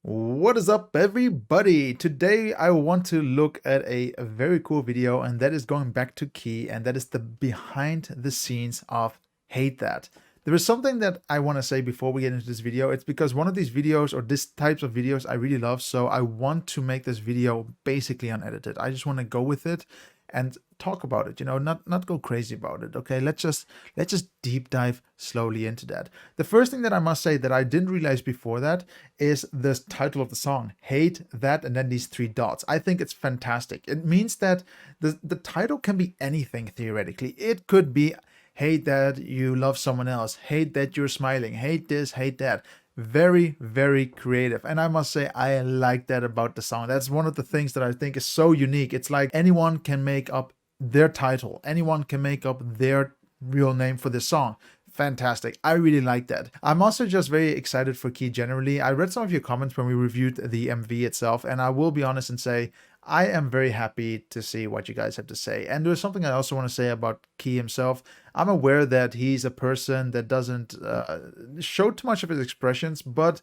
What is up, everybody? Today I want to look at a very cool video, and that is going back to Key, and that is the behind the scenes of Hate That. There is something that I want to say before we get into this video. It's because one of these videos or this types of videos I really love, so I want to make this video basically unedited. I just want to go with it and talk about it, not go crazy about it. Okay, let's just deep dive slowly into that. The first thing that I must say that I didn't realize before that is the title of the song, Hate That, and then these three dots. I think it's fantastic. It means that the title can be anything theoretically. It could be hate that you love someone else, hate that you're smiling, hate this, hate that. Very, very creative. And I must say, I like that about the song. That's one of the things that I think is so unique. It's like anyone can make up their title, anyone can make up their real name for this song. Fantastic. I really like that. I'm also just very excited for Key generally. I read some of your comments when we reviewed the MV itself, and I will be honest and say I am very happy to see what you guys have to say. And there's something I also want to say about Key himself. I'm aware that he's a person that doesn't show too much of his expressions, but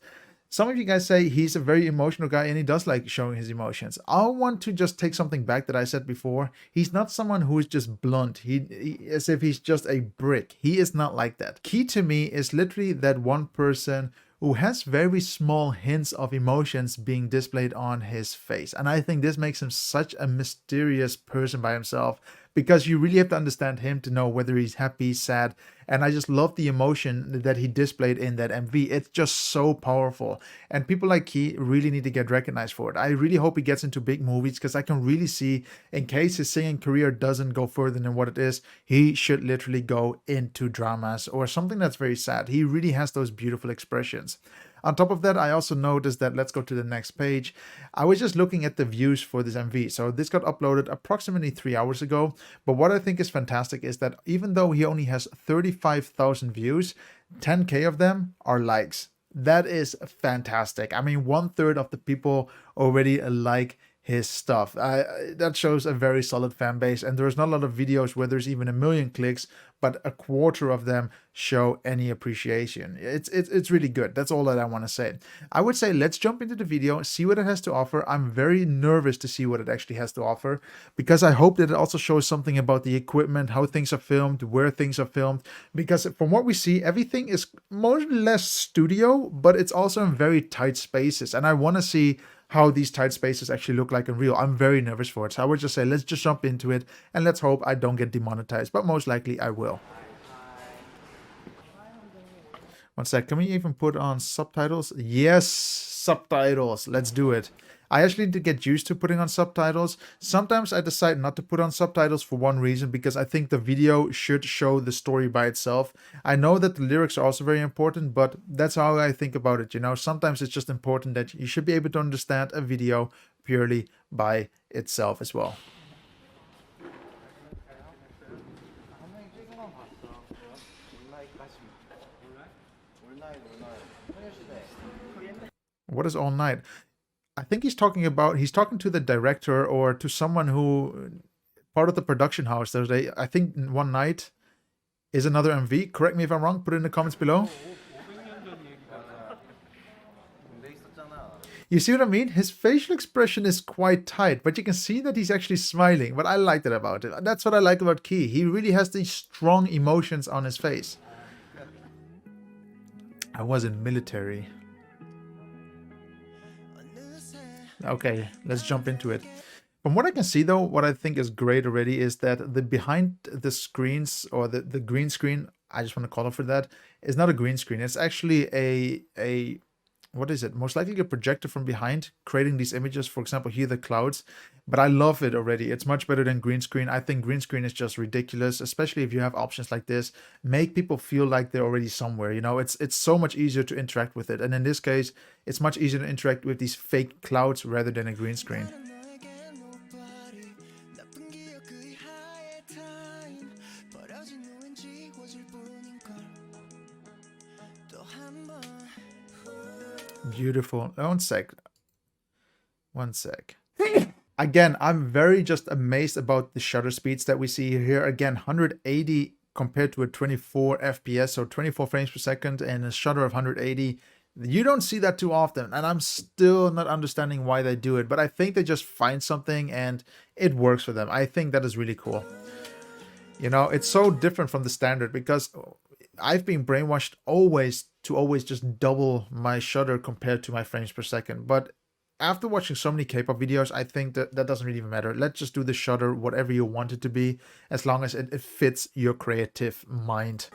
some of you guys say he's a very emotional guy and he does like showing his emotions. I want to just take something back that I said before. He's not someone who is just blunt, as if he's just a brick. He is not like that. Key to me is literally that one person who has very small hints of emotions being displayed on his face. And I think this makes him such a mysterious person by himself, because you really have to understand him to know whether he's happy, sad. And I just love the emotion that he displayed in that MV. It's just so powerful. And people like Key really need to get recognized for it. I really hope he gets into big movies, because I can really see, in case his singing career doesn't go further than what it is, he should literally go into dramas or something that's very sad. He really has those beautiful expressions. On top of that, I also noticed that, let's go to the next page. I was just looking at the views for this MV. So this got uploaded approximately 3 hours ago. But what I think is fantastic is that even though he only has 35,000 views, 10K of them are likes. That is fantastic. I mean, 1/3 of the people already like his stuff. That shows a very solid fan base, and there's not a lot of videos where there's even 1 million clicks, but 1/4 of them show any appreciation. It's really good. That's all that I want to say. I would say let's jump into the video, see what it has to offer. I'm very nervous to see what it actually has to offer, because I hope that it also shows something about the equipment, how things are filmed, where things are filmed, because from what we see, everything is more or less studio, but it's also in very tight spaces, and I want to see how these tight spaces actually look like in real. I'm very nervous for it. So I would just say, let's just jump into it and let's hope I don't get demonetized, but most likely I will. One sec, can we even put on subtitles? Yes, subtitles, let's do it. I actually need to get used to putting on subtitles. Sometimes I decide not to put on subtitles for one reason, because I think the video should show the story by itself. I know that the lyrics are also very important, but that's how I think about it, Sometimes it's just important that you should be able to understand a video purely by itself as well. What is all night? I think he's talking to the director or to someone who part of the production house. I think One Night is another MV. Correct me if I'm wrong. Put it in the comments below. You see what I mean? His facial expression is quite tight, but you can see that he's actually smiling. But I like that about it. That's what I like about Key. He really has these strong emotions on his face. I was in military. Okay, let's jump into it. From what I can see though, what I think is great already is that the behind the screens, or the green screen, I just want to call it for that, is not a green screen. It's actually a what is it? Most likely a projector from behind, creating these images, for example, here the clouds. But I love it already. It's much better than green screen. I think green screen is just ridiculous, especially if you have options like this. Make people feel like they're already somewhere, It's so much easier to interact with it. And in this case, it's much easier to interact with these fake clouds rather than a green screen. Beautiful. One sec. Again, I'm very just amazed about the shutter speeds that we see here. Again, 180 compared to a 24 FPS, so 24 frames per second, and a shutter of 180. You don't see that too often, and I'm still not understanding why they do it, but I think they just find something and it works for them. I think that is really cool. You know, it's so different from the standard because I've been brainwashed always to always just double my shutter compared to my frames per second. But after watching so many K-pop videos, I think that that doesn't really even matter. Let's just do the shutter whatever you want it to be, as long as it fits your creative mind.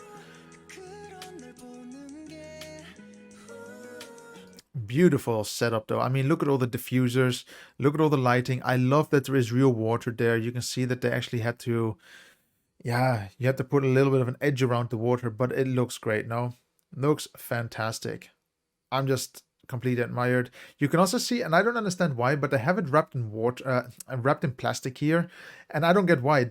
Beautiful setup though. I mean, look at all the diffusers, look at all the lighting. I love that there is real water there. You can see that they actually had to, yeah, you had to put a little bit of an edge around the water, but it looks great, no? Looks fantastic. I'm just completely admired. You can also see, and I don't understand why, but they have it wrapped in water, wrapped in plastic here, and I don't get why.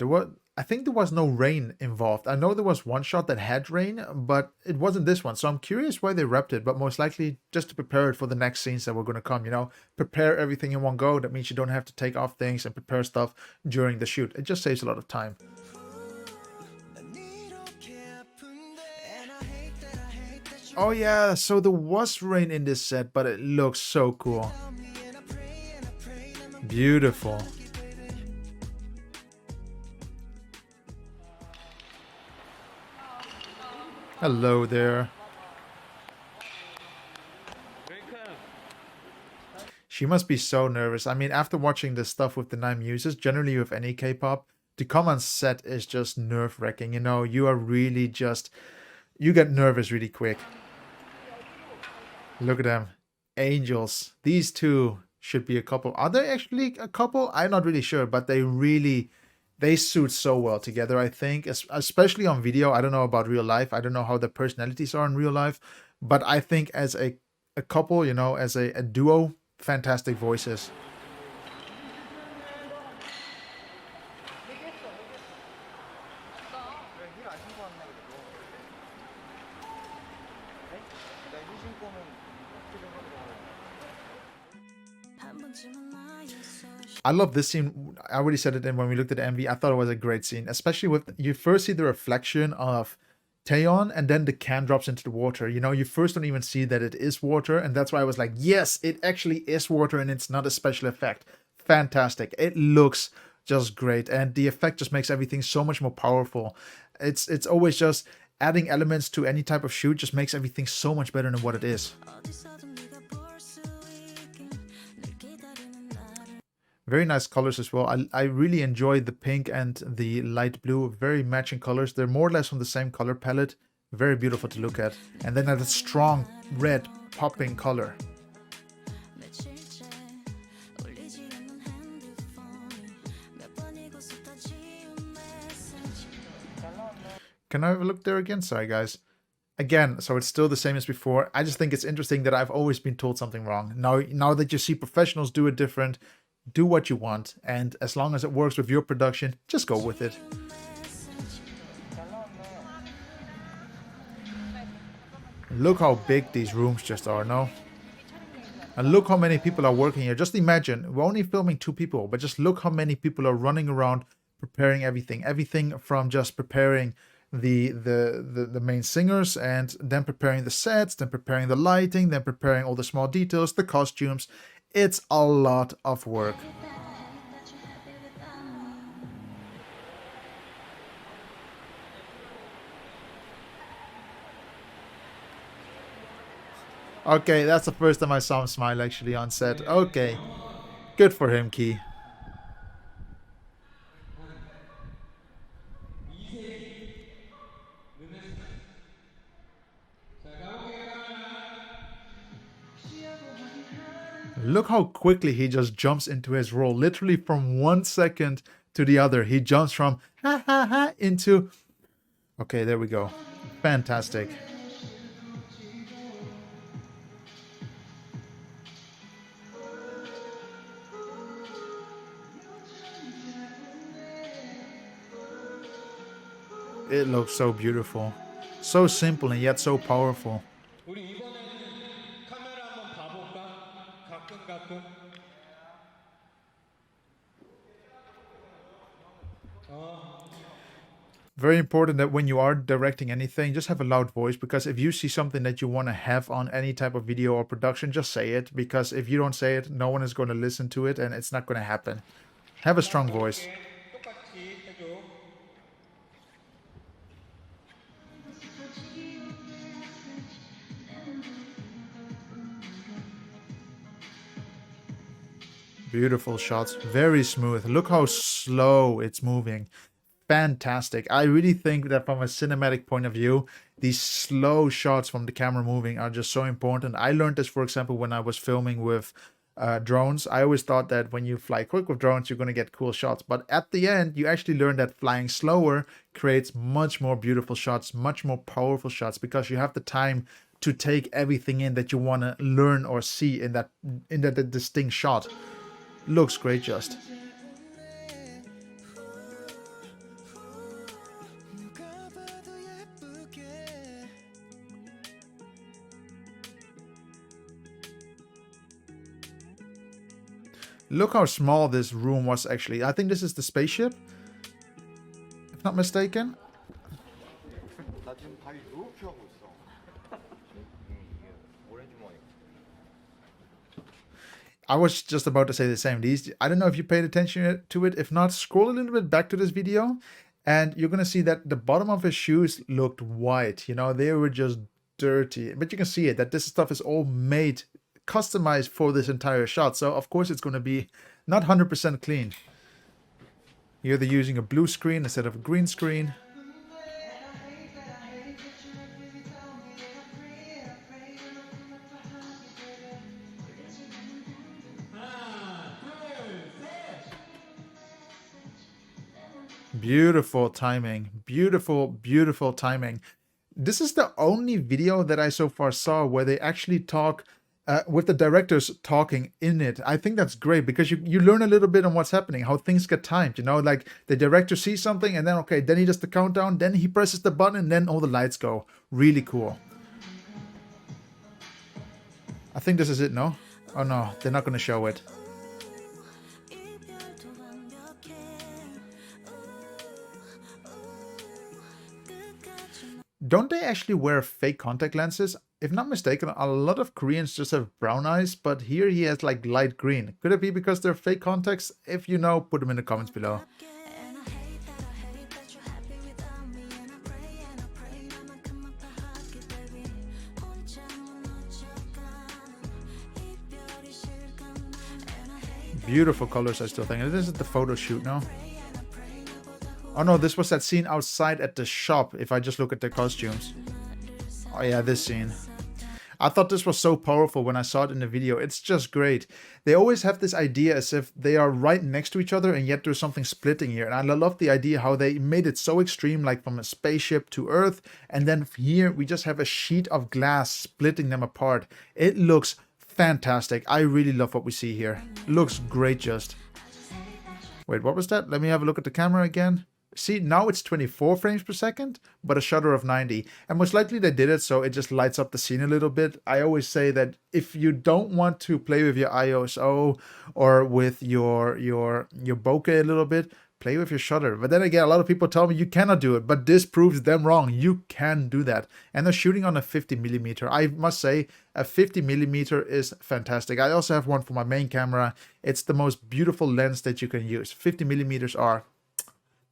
I think there was no rain involved. I know there was one shot that had rain, but it wasn't this one. So I'm curious why they wrapped it, but most likely just to prepare it for the next scenes that were going to come. You know, prepare everything in one go. That means you don't have to take off things and prepare stuff during the shoot. It just saves a lot of time. Oh yeah, so there was rain in this set, but it looks so cool. Beautiful. Hello there. She must be so nervous. I mean, after watching the stuff with the 9 muses, generally with any K-pop, the command set is just nerve-wracking. You know, you are really just, you get nervous really quick. Look at them. Angels. These two should be a couple. Are they actually a couple? I'm not really sure, but they suit so well together, I think, especially on video. I don't know about real life. I don't know how the personalities are in real life, but I think as a couple, you know, as a duo, fantastic voices. I love this scene. I already said it in when we looked at the MV. I thought it was a great scene, especially with you first see the reflection of Taeyeon and then the can drops into the water. You know, you first don't even see that it is water, and that's why I was like, yes, it actually is water and it's not a special effect. Fantastic. It looks just great, and the effect just makes everything so much more powerful. It's always just adding elements to any type of shoot just makes everything so much better than what it is. Very nice colors as well. I really enjoy the pink and the light blue. Very matching colors. They're more or less from the same color palette. Very beautiful to look at. And then that strong red popping color. Can I have a look there again? Sorry, guys. Again, so it's still the same as before. I just think it's interesting that I've always been told something wrong. Now that you see professionals do it different, do what you want, and as long as it works with your production, just go with it. Look how big these rooms just are, no? And look how many people are working here. Just imagine, we're only filming 2 people, but just look how many people are running around preparing everything. Everything from just preparing the main singers, and then preparing the sets, then preparing the lighting, then preparing all the small details, the costumes. It's a lot of work. Okay, that's the first time I saw him smile actually on set. Okay, good for him, Key. Look how quickly he just jumps into his role. Literally from 1 second to the other. He jumps from ha ha ha into... Okay, there we go. Fantastic. It looks so beautiful. So simple and yet so powerful. Very important that when you are directing anything, just have a loud voice, because if you see something that you want to have on any type of video or production, just say it, because if you don't say it, no one is going to listen to it and it's not going to happen. Have a strong voice. 똑같이 해줘. Beautiful shots, very smooth. Look how slow it's moving. Fantastic. I really think that from a cinematic point of view, these slow shots from the camera moving are just so important. I learned this, for example, when I was filming with drones. I always thought that when you fly quick with drones, you're going to get cool shots. But at the end, you actually learn that flying slower creates much more beautiful shots, much more powerful shots, because you have the time to take everything in that you want to learn or see in that distinct shot. Looks great, just. Look how small this room was actually. I think this is the spaceship, if not mistaken. 나 지금 다리 이렇게 하고 있어. 이게 오렌지 모양. I was just about to say the same. These, I don't know if you paid attention to it. If not, scroll a little bit back to this video and you're going to see that the bottom of his shoes looked white. You know, they were just dirty. But you can see it, that this stuff is all made, customized for this entire shot. So, of course, it's going to be not 100% clean. Here they're using a blue screen instead of a green screen. Beautiful timing. Beautiful, beautiful timing. This is the only video that I so far saw where they actually talk with the directors talking in it. I think that's great, because you learn a little bit on what's happening, how things get timed, you know, like the director sees something and then, okay, then he does the countdown, then he presses the button and then all the lights go. Really cool. I think this is it, no? Oh no, they're not going to show it. Don't they actually wear fake contact lenses? If not mistaken, a lot of Koreans just have brown eyes, but here he has like light green. Could it be because they're fake contacts? If you know, put them in the comments below. Beautiful colors, I still think. And this is the photo shoot now. Oh no, this was that scene outside at the shop, if I just look at the costumes. Oh yeah, this scene. I thought this was so powerful when I saw it in the video. It's just great. They always have this idea as if they are right next to each other and yet there's something splitting here. And I love the idea how they made it so extreme, like from a spaceship to Earth. And then here we just have a sheet of glass splitting them apart. It looks fantastic. I really love what we see here. Looks great, just. Wait, what was that? Let me have a look at the camera again. See, now it's 24 frames per second, but a shutter of 90. And most likely they did it so it just lights up the scene a little bit. I always say that if you don't want to play with your ISO or with your bokeh a little bit, play with your shutter. But then again, a lot of people tell me you cannot do it, but this proves them wrong. You can do that. And they're shooting on a 50mm. I must say, a 50mm is fantastic. I also have one for my main camera. It's the most beautiful lens that you can use. 50mm are...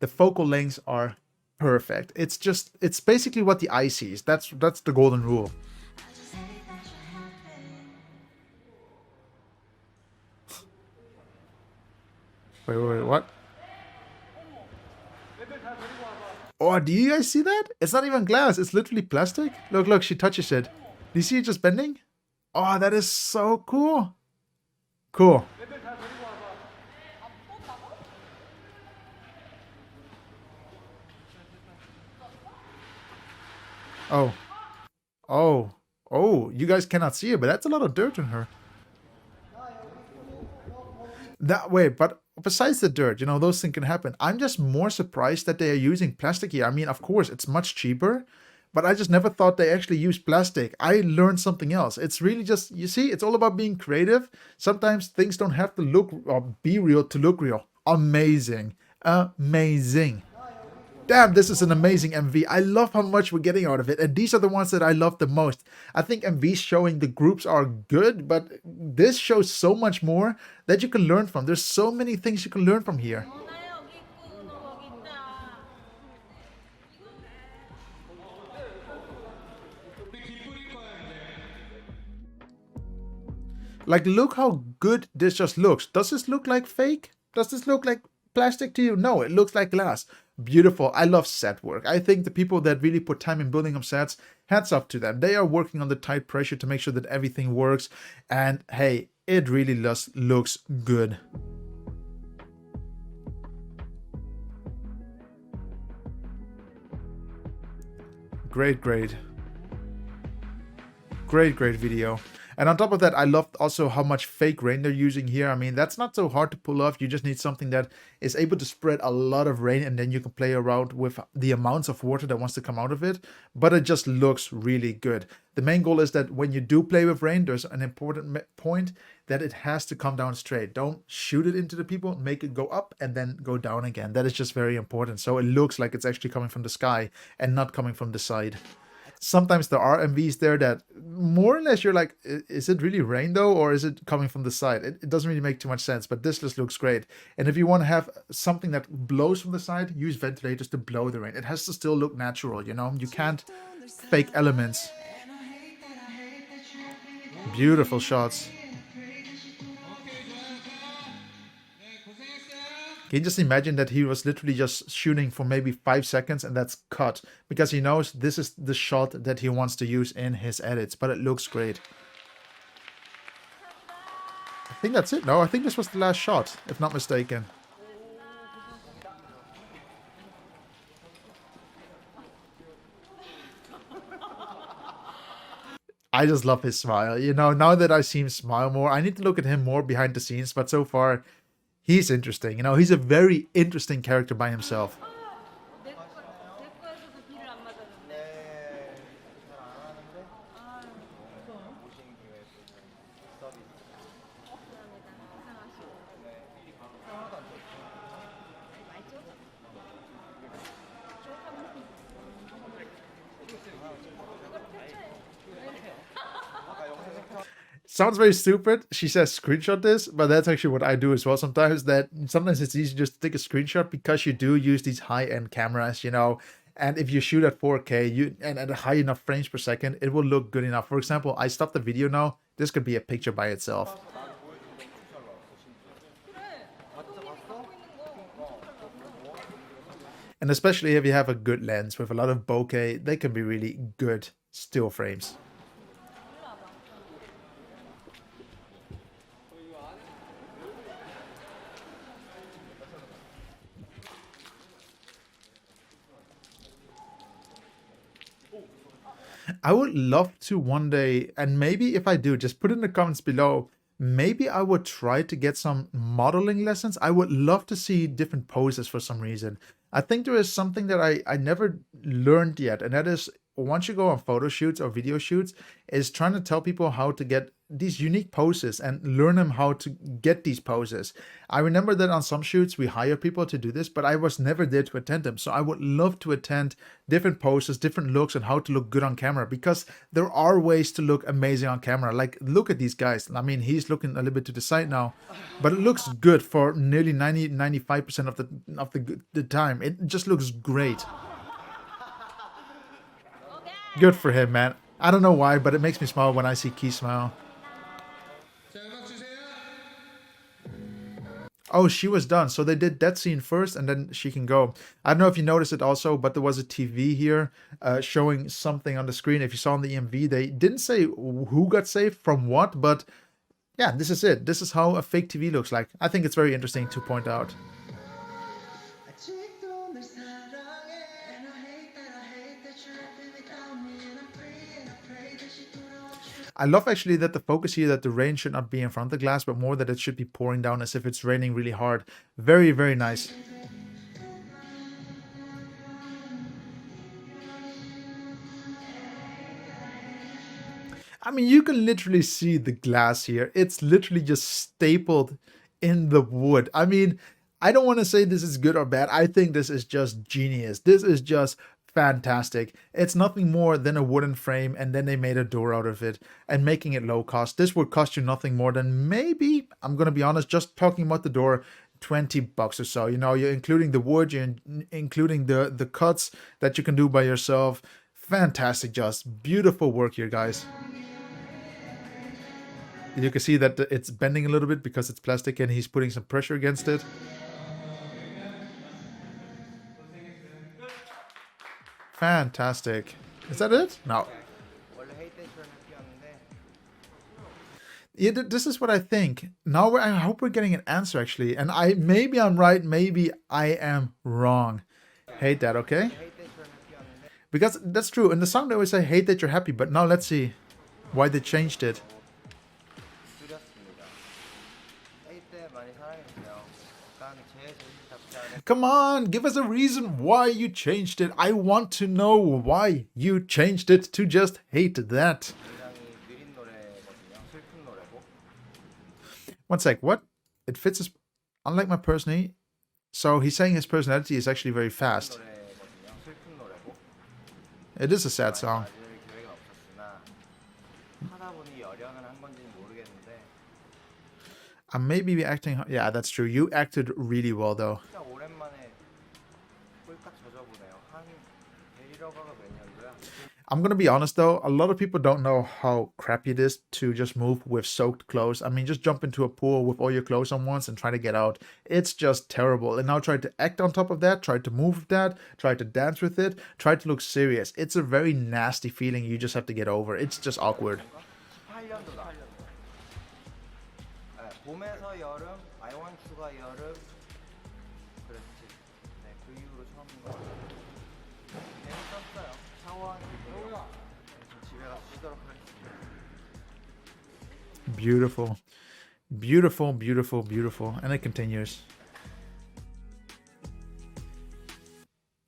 The focal lengths are perfect. It's basically what the eye sees. That's the golden rule. Wait, what? Oh, do you guys see that? It's not even glass. It's literally plastic. Look, she touches it. Do you see it just bending? Oh, that is so cool. Cool. Oh, you guys cannot see it, but that's a lot of dirt on her. That way, but besides the dirt, you know, those things can happen. I'm just more surprised that they are using plastic here. I mean, of course, it's much cheaper, but I just never thought they actually used plastic. I learned something else. It's really just, you see, it's all about being creative. Sometimes things don't have to look or be real to look real. Amazing. Amazing. Damn, this is an amazing MV. I love how much we're getting out of it. And these are the ones that I love the most. I think MVs showing the groups are good, but this shows so much more that you can learn from. There's so many things you can learn from here. Like, look how good this just looks. Does this look like fake? Does this look like plastic to you? No, it looks like glass. Beautiful. I love set work. I think the people that really put time in building up sets, hats off to them. They are working under tight pressure to make sure that everything works. And hey, it really looks good. Great, great. Great video. And on top of that, I loved also how much fake rain they're using here. I mean, that's not so hard to pull off. You just need something that is able to spread a lot of rain, and then you can play around with the amounts of water that wants to come out of it. But it just looks really good. The main goal is that when you do play with rain, there's an important point that it has to come down straight. Don't shoot it into the people, make it go up and then go down again. That is just very important. So it looks like it's actually coming from the sky and not coming from the side. Sometimes there are MVs there that more or less you're like, is it really rain though, or is it coming from the side? It doesn't really make too much sense, but this just looks great. And if you want to have something that blows from the side, use ventilators to blow the rain. It has to still look natural, you know? You can't fake elements. Beautiful shots. Can you just imagine that he was literally just shooting for maybe 5 seconds and that's cut? Because he knows this is the shot that he wants to use in his edits, but it looks great. I think that's it. No, I think this was the last shot, if not mistaken. I just love his smile. You know, now that I see him smile more, I need to look at him more behind the scenes, but so far, he's interesting. You know, he's a very interesting character by himself. Sounds very stupid. She says screenshot this, but that's actually what I do as well sometimes. Sometimes it's easy just to take a screenshot because you do use these high-end cameras, you know. And if you shoot at 4K and at a high enough frames per second, it will look good enough. For example, I stopped the video now. This could be a picture by itself. And especially if you have a good lens with a lot of bokeh, they can be really good still frames. I would love to one day, and maybe if I do, just put in the comments below, maybe I would try to get some modeling lessons. I would love to see different poses for some reason. I think there is something that I never learned yet, and that is once you go on photo shoots or video shoots, is trying to tell people how to get these unique poses and learn them how to get these poses. I remember that on some shoots we hire people to do this, but I was never there to attend them. So I would love to attend different poses, different looks, and how to look good on camera, because there are ways to look amazing on camera. Like, look at these guys. I mean, he's looking a little bit to the side now, but it looks good for nearly 95% of the time. It just looks great. Good for him, man. I don't know why, but it makes me smile when I see Key smile. Oh, she was done. So they did that scene first and then she can go. I don't know if you noticed it also, but there was a TV here showing something on the screen. If you saw on the EMV, they didn't say who got saved from what, but yeah, this is it. This is how a fake TV looks like. I think it's very interesting to point out. I love actually that the focus here, that the rain should not be in front of the glass, but more that it should be pouring down as if it's raining really hard. Very, very nice. I mean, you can literally see the glass here. It's literally just stapled in the wood. I mean, I don't want to say this is good or bad. I think this is just genius. This is just fantastic. It's nothing more than a wooden frame, and then they made a door out of it and making it low cost. This would cost you nothing more than maybe, I'm going to be honest, just talking about the door, 20 bucks or so. You know, you're including the wood, you're including the cuts that you can do by yourself. Fantastic, just beautiful work here, guys. You can see that it's bending a little bit because it's plastic and he's putting some pressure against it. Fantastic. Is that it? No. Yeah, this is what I think. Now I hope we're getting an answer actually. And maybe I'm right, maybe I am wrong. Hate that, okay? Because that's true. In the song they always say hate that you're happy, but now let's see why they changed it. Come on, give us a reason why you changed it. I want to know why you changed it to just hate that. One sec, what? It fits his... Unlike my personality... So he's saying his personality is actually very fast. It is a sad song. I may be acting... Yeah, that's true. You acted really well, though. I'm gonna be honest though, a lot of people don't know how crappy it is to just move with soaked clothes. I mean, just jump into a pool with all your clothes on once and try to get out. It's just terrible. And now try to act on top of that, try to move with that, try to dance with it, try to look serious. It's a very nasty feeling you just have to get over. It's just awkward. Beautiful. Beautiful, beautiful, beautiful. And it continues.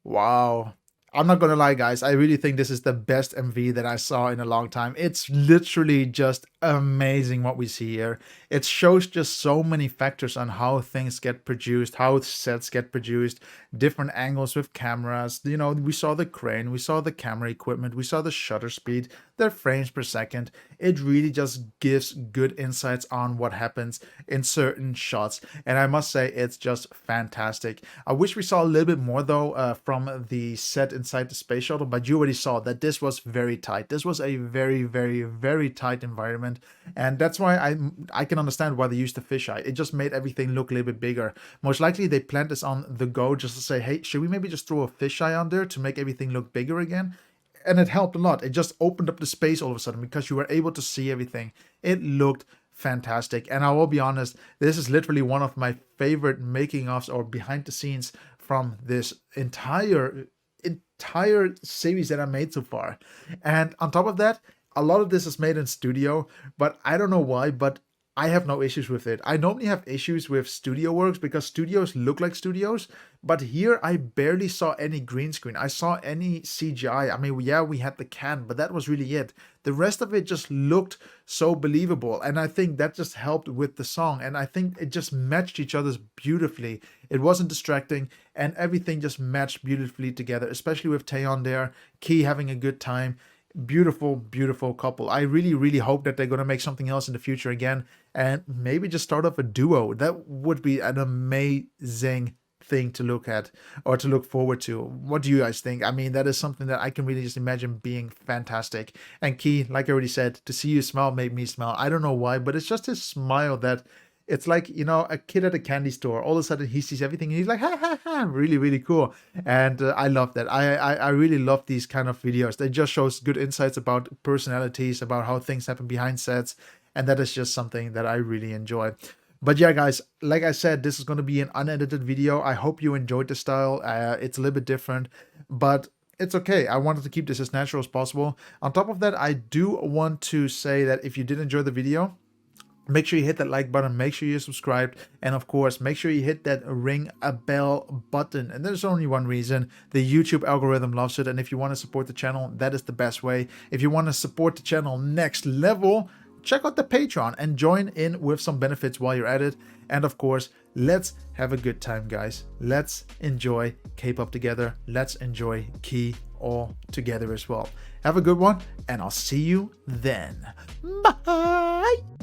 Wow. I'm not gonna lie, guys. I really think this is the best MV that I saw in a long time. It's literally just amazing what we see here. It shows just so many factors on how things get produced, how sets get produced, different angles with cameras. You know, we saw the crane, we saw the camera equipment, we saw the shutter speed, the frames per second. It really just gives good insights on what happens in certain shots. And I must say, it's just fantastic. I wish we saw a little bit more though from the set inside the space shuttle, but you already saw that this was very tight. This was a very, very, very tight environment. And that's why I can understand why they used the fisheye. It just made everything look a little bit bigger. Most likely they planned this on the go just to say, hey, should we maybe just throw a fisheye on there to make everything look bigger again? And it helped a lot. It just opened up the space all of a sudden because you were able to see everything. It looked fantastic. And I will be honest, this is literally one of my favorite making ofs or behind the scenes from this entire series that I made so far. And on top of that, a lot of this is made in studio, but I don't know why, but I have no issues with it. I normally have issues with studio works because studios look like studios, but here I barely saw any green screen. I saw any CGI. I mean, yeah, we had the can, but that was really it. The rest of it just looked so believable, and I think that just helped with the song, and I think it just matched each other's beautifully. It wasn't distracting, and everything just matched beautifully together, especially with Taeyeon there, Key having a good time. Beautiful, beautiful couple. I really, really hope that they're going to make something else in the future again and maybe just start off a duo. That would be an amazing thing to look at or to look forward to. What do you guys think? I mean, that is something that I can really just imagine being fantastic. And Key, like I already said, to see you smile made me smile. I don't know why, but it's just his smile that it's like, you know, a kid at a candy store. All of a sudden he sees everything and he's like, ha ha ha, really, really cool. And I love that. I really love these kind of videos. They just shows good insights about personalities, about how things happen behind sets. And that is just something that I really enjoy. But yeah, guys, like I said, this is going to be an unedited video. I hope you enjoyed the style. It's a little bit different, but it's okay. I wanted to keep this as natural as possible. On top of that, I do want to say that if you did enjoy the video, make sure you hit that like button, make sure you're subscribed, and of course, make sure you hit that ring a bell button. And there's only one reason: the YouTube algorithm loves it. And if you want to support the channel, that is the best way. If you want to support the channel next level, check out the Patreon and join in with some benefits while you're at it. And of course, let's have a good time, guys. Let's enjoy K-pop together. Let's enjoy Key all together as well. Have a good one, and I'll see you then. Bye!